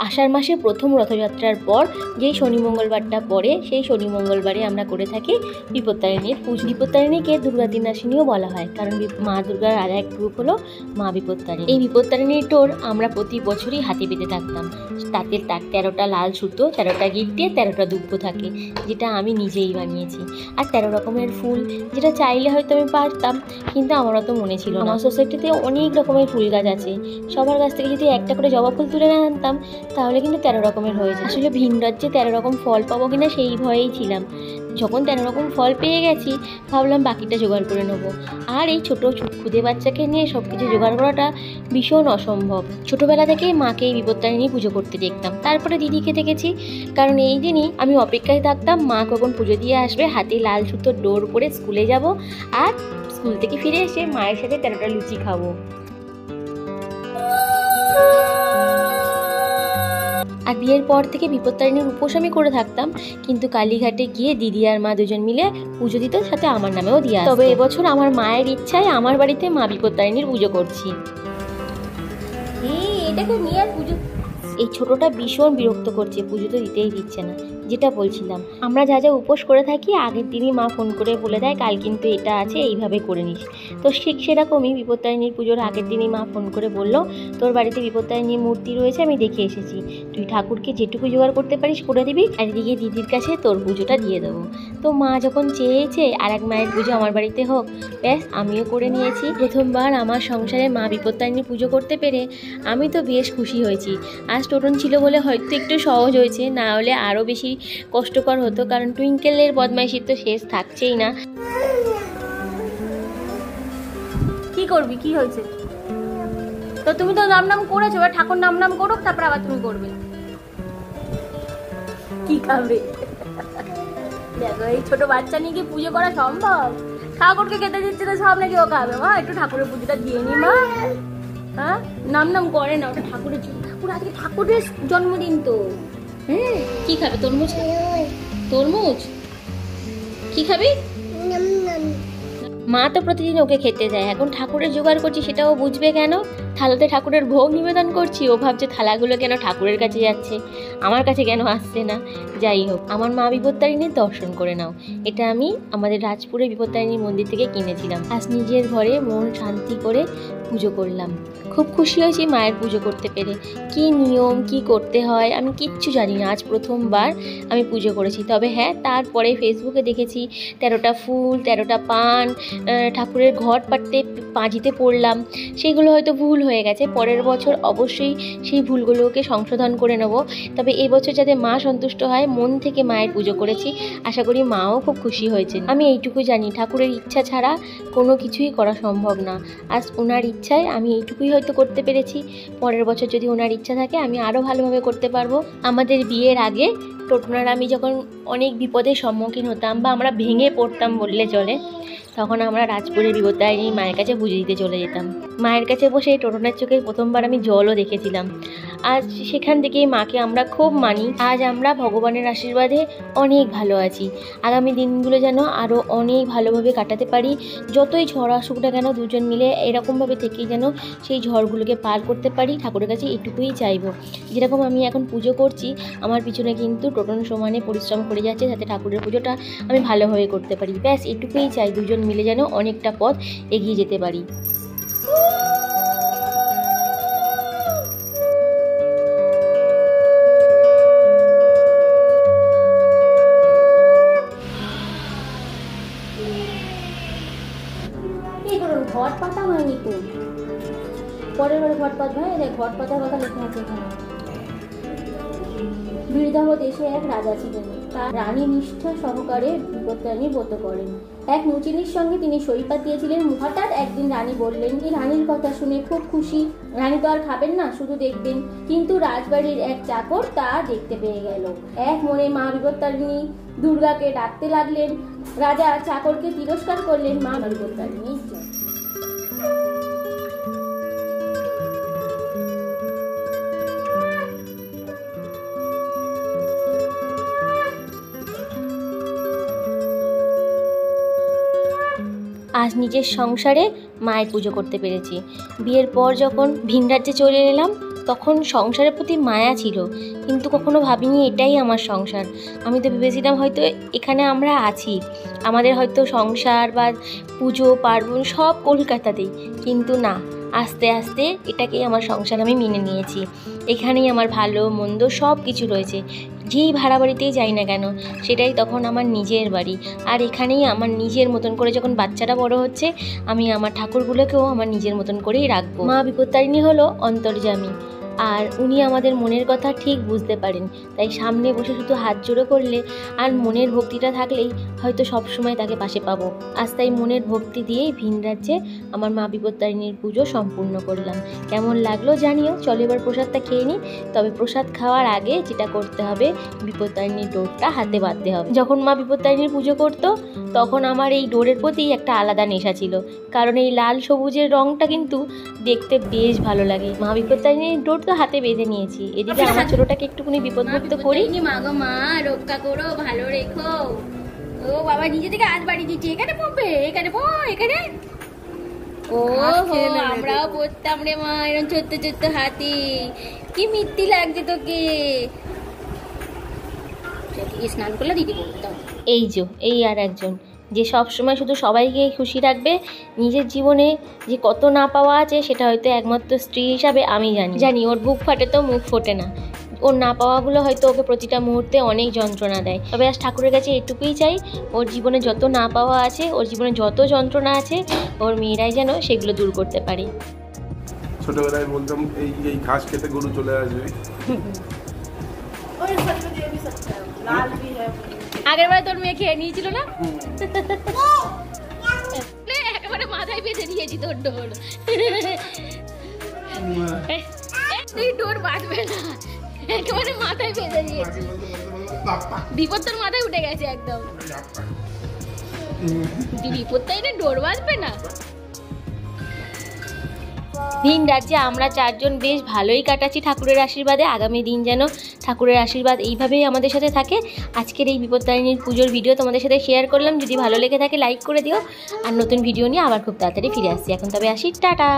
আষাঢ় মাসে প্রথম রথযাত্রার পর যেই শনি মঙ্গলবারটা পড়ে সেই শনি মঙ্গলবারে আমরা করে থাকি বিপত্তারিণীর পুজো। বিপত্তারিণীকে দুর্গাদিনাসিনীও বলা হয়, কারণ মা দুর্গার আর এক রূপ হলো মা বিপত্তারিণী। এই বিপত্তারিণীর টোর আমরা প্রতি বছরই হাতে পেতে থাকতাম। তাতে 13টা লাল সুতো, 13টা গিট্টে, 13টা দুব্বো থাকে, যেটা আমি নিজেই বানিয়েছি। আর 13 রকমের ফুল, যেটা চাইলে হয়তো আমি পারতাম, কিন্তু আমার অত মনে ছিল না। আমার সোসাইটিতে অনেক রকমের ফুল গাছ আছে, সবার কাছ থেকে যদি একটা করে জবা ফুল তুলে না আনতাম তাহলে কিন্তু 13 রকমের হয়ে যায়। আসলে ভিন রাজ্যে 13 রকম ফল পাবো কিনা সেই ভয়েই ছিলাম। যখন 13 রকম ফল পেয়ে গেছি ভাবলাম বাকিটা জোগাড় করে নেবো। আর এই ছোটো খুদে বাচ্চাকে নিয়ে সব কিছু জোগাড় করাটা ভীষণ অসম্ভব। ছোটোবেলা থেকেই মাকে এই বিপত্তারিণী পুজো করতে দেখতাম, তারপরে দিদিকে দেখেছি। কারণ এই দিনই আমি অপেক্ষায় থাকতাম মা কখন পুজো দিয়ে আসবে, হাতে লাল সুতোর ডোর পরে স্কুলে যাব, আর স্কুল থেকে ফিরে এসে মায়ের সাথে 13টা লুচি খাবো। আর বিয়ের পর থেকে বিপত্তারিণীর উপোস আমি করে থাকতাম, কিন্তু কালীঘাটে গিয়ে দিদি আর মা দুজন মিলে পুজো দিত, সাথে আমার নামেও দিয়ে আসতো। তবে এবছর আমার মায়ের ইচ্ছায় আমার বাড়িতে মা বিপত্তারিণীর পুজো করছি। এটাকে নিয়ে আর পুজো, এই ছোটটা ভীষণ বিরক্ত করছে, পুজো তো দিতেই দিচ্ছে না। যেটা বলছিলাম, আমরা যা যা উপোস করে থাকি আগের দিনই মা ফোন করে বলে দেয় কাল কিন্তু এটা আছে, এইভাবে করে নিস। তো ঠিক সেরকমই বিপত্তারিণীর পুজোর আগের দিনই মা ফোন করে বলল, তোর বাড়িতে বিপত্তারিণীর মূর্তি রয়েছে, আমি দেখে এসেছি, তুই ঠাকুরকে যেটুকু জোগাড় করতে পারিস করে দিবি, আর এদিকে দিদির কাছে তোর পুজোটা দিয়ে দেবো। তো মা যখন চেয়েছে আর এক মায়ের পুজো আমার বাড়িতে হোক, ব্যাস আমিও করে নিয়েছি। প্রথমবার আমার সংসারে মা বিপত্তারিণী পুজো করতে পেরে আমি তো বেশ খুশি হয়েছি। আজ টোটন ছিল বলে হয়তো একটু সহজ হয়েছে, না হলে আরও বেশি কষ্টকর হতো, কারণ টুইঙ্কেলের বদমাইশির তো শেষ থাকছেই না। কি করবি, কি হয়েছে? তো তুমি তো নাম করেছো, এবার ঠাকুর নাম করো, তারপর আবার তুমি করবে। কি খাবে? দেখো এই ছোট বাচ্চা নিয়ে কি পুজো করা সম্ভব? ঠাকুরকে খেতে দিচ্ছে তো সব নাকি ও খাবে। মা একটু ঠাকুরের পুজোটা দিয়ে নি মা। হ্যাঁ, নাম করে না, ওটা ঠাকুরের জন্য। ঠাকুর আজকে ঠাকুরের জন্মদিন তো। কি খাবে? তরমুজ? তরমুজ কি খাবি? মা তো প্রতিদিন ওকে খেতে দেয়, এখন ঠাকুরের জোগাড় করছি সেটাও বুঝবে কেন? থালাতে ঠাকুরের ভোগ নিবেদন করছি, ও ভাবছে থালাগুলো কেন ঠাকুরের কাছে যাচ্ছে, আমার কাছে কেন আসছে না। যাই হোক, আমার মা বিপত্তারিণীর দর্শন করে নাও। এটা আমি আমাদের রাজপুরের বিপত্তারিণী মন্দির থেকে কিনেছিলাম। আজ নিজের ঘরে মন শান্তি করে পুজো করলাম। খুব খুশি হয়েছি মায়ের পুজো করতে পেরে। কি নিয়ম কি করতে হয় আমি কিচ্ছু জানি না, আজ প্রথমবার আমি পুজো করেছি। তবে হ্যাঁ, তারপরে ফেসবুকে দেখেছি 13টা ফুল, 13টা পান, ঠাকুরের ঘট পাড়তে পাঁজিতে পড়লাম, সেগুলো হয়তো ভুল হয়ে গেছে। পরের বছর অবশ্যই সেই ভুলগুলোকে সংশোধন করে নেব। তবে এবছর যাতে মা সন্তুষ্ট হয়, মন থেকে মায়ের পুজো করেছি, আশা করি মাও খুব খুশি হয়েছেন। আমি এইটুকু জানি, ঠাকুরের ইচ্ছা ছাড়া কোনো কিছুই করা সম্ভব না। আজ ওনার ইচ্ছায় আমি এইটুকুই হয়তো করতে পেরেছি, পরের বছর যদি ওনার ইচ্ছা থাকে আমি আরও ভালোভাবে করতে পারবো। আমাদের বিয়ের আগে টোটনার আমি যখন অনেক বিপদের সম্মুখীন হতাম বা আমরা ভেঙে পড়তাম বললে চলে, তখন আমরা রাজপুরের বিপত্তারিণী মায়ের কাছে পুজো দিতে চলে যেতাম। মায়ের কাছে বসে টোটনের চোখে প্রথমবার আমি জলও দেখেছিলাম। আজ সেখান থেকেই মাকে আমরা খুব মানি। আজ আমরা ভগবানের আশীর্বাদে অনেক ভালো আছি। আগামী দিনগুলো যেন আরও অনেক ভালোভাবে কাটাতে পারি। যতই ঝড় আসুক না কেন, দুজন মিলে এরকমভাবে থেকেই যেন সেই ঝড়গুলোকে পার করতে পারি। ঠাকুরের কাছে এটুকুই চাইবো। যেরকম আমি এখন পুজো করছি, আমার পিছনে কিন্তু টোটন সমানে পরিশ্রম করে যাচ্ছে, যাতে ঠাকুরের পুজোটা আমি ভালোভাবে করতে পারি। ব্যাস এটুকুই চাই, দুজন মিলে যেন অনেকটা পথ এগিয়ে যেতে পারি। ঘট পাতা হয়নি তো, পরের বারে ঘট পাতা হয়। দেখ ঘট পাতার কথা লেখা আছে এখানে। বীরদাহ দেশে এক রাজা ছিলেন, তার রানী নিষ্ঠা সহকারে বিপত্তারিণী ব্রত করেন। এক মুচিনির সঙ্গে তিনি সই পাতিয়েছিলেন। হঠাৎ একদিন রানী বললেন, এই রানীর কথা শুনে খুব খুশি। রানী তো আর খাবেন না, শুধু দেখবেন। কিন্তু রাজবাড়ির এক চাকর তা দেখতে পেয়ে গেল। এক মনে মা বিপত্তারিণী দুর্গাকে ডাকতে লাগলেন। রাজা চাকরকে তিরস্কার করলেন। মা বিপত্তারিণী আজ নিজের সংসারে মায়ের পুজো করতে পেরেছি। বিয়ের পর যখন ভিন রাজ্যে চলে এলাম, তখন সংসারের প্রতি মায়া ছিল, কিন্তু কখনো ভাবিনি এটাই আমার সংসার। আমি তো ভেবেছিলাম হয়তো এখানে আমরা আছি, আমাদের হয়তো সংসার বা পুজো পার্বণ সব কলকাতাতেই, কিন্তু না, আস্তে আস্তে এটাকেই আমার সংসার আমি মেনে নিয়েছি। এখানেই আমার ভালো মন্দ সব কিছু রয়েছে। যেই ভাড়া বাড়িতেই যাই না কেন সেটাই তখন আমার নিজের বাড়ি। আর এখানেই আমার নিজের মতন করে যখন বাচ্চাটা বড় হচ্ছে, আমি আমার ঠাকুরগুলোকেও আমার নিজের মতন করেই রাখবো। মা বিপত্তারিণী হলো অন্তর্যামী, আর উনি আমাদের মনের কথা ঠিক বুঝতে পারেন। তাই সামনে বসে শুধু হাত জোড়ো করলে আর মনের ভক্তিটা থাকলেই হয়তো সব সময় তাকে পাশে পাবো। আজ তাই মনের ভক্তি দিয়েই ভিন রাজ্যে আমার মা বিপত্তারিণীর পুজো সম্পূর্ণ করলাম। কেমন লাগলো জানিও। চলো এবার প্রসাদটা খেয়ে নিই। তবে প্রসাদ খাওয়ার আগে যেটা করতে হবে, বিপত্তারিণীর ডোরটা হাতে বাঁধতে হবে। যখন মা বিপত্তারিণীর পুজো করতো তখন আমার এই ডোরের প্রতি একটা আলাদা নেশা ছিল, কারণ এই লাল সবুজের রঙটা কিন্তু দেখতে বেশ ভালো লাগে। মা বিপত্তারিণীর ডোর তো হাতে বেঁধে নিয়েছি, এদিকে আমার ছোটটাকে একটুখানি বিপদমুক্ত করি। মা গো মা, রক্ষা করো, ভালো রেখো। ও বাবা নিজে থেকে হাত বাড়ি দিচ্ছে, এখানে পড়বে, এখানে এখানে। ও আমরাও পড়তাম রে মা এরকম ছোট্ট ছোট্ট হাতি। কি মিত্তি লাগছে তোকে। স্নান করলে দিদি বলতাম। এই আর একজন যে সব সময় শুধু সবাইকে খুশি রাখবে, নিজের জীবনে যে কত না পাওয়া আছে সেটা হয়তো একমাত্র স্ত্রী হিসাবে আমি জানি। ওর বুক ফাটে তো মুখ ফোটে না, ওর না পাওয়াগুলো হয়তো ওকে প্রতিটা মুহূর্তে অনেক যন্ত্রণা দেয়। তবে আজ ঠাকুরের কাছে এটুকুই চাই, ওর জীবনে যত না পাওয়া আছে, ওর জীবনে যত যন্ত্রণা আছে, ওর মেয়েরাই যেন সেগুলো দূর করতে পারে। ছোটবেলায় বলতাম এই ঘাস খেতে গরু চলে আসবে। আগের বারে তোর মেয়ে খেয়ে নিয়েছিল না, একেবারে মাথায় বেঁধে দিয়েছি তোর ডোর। তুই ডোর বাঁধবে না, একেবারে মাথায় বেঁধে দিয়েছি। বিপদ তোর মাথায় উঠে গেছে একদম। বিপদটা এটা ডোর বাঁধবে না। ভিন রাজ্যে আমরা চারজন বেশ ভালোই কাটাচ্ছি ঠাকুরের আশীর্বাদে। আগামী দিন যেন ঠাকুরের আশীর্বাদ এইভাবেই আমাদের সাথে থাকে। আজকের এই বিপত্তারিণীর পুজোর ভিডিও তোমাদের সাথে শেয়ার করলাম। যদি ভালো লেগে থাকে লাইক করে দিও, আর নতুন ভিডিও নিয়ে আবার খুব তাড়াতাড়ি ফিরে আসছি। এখন তবে আসি, টাটা।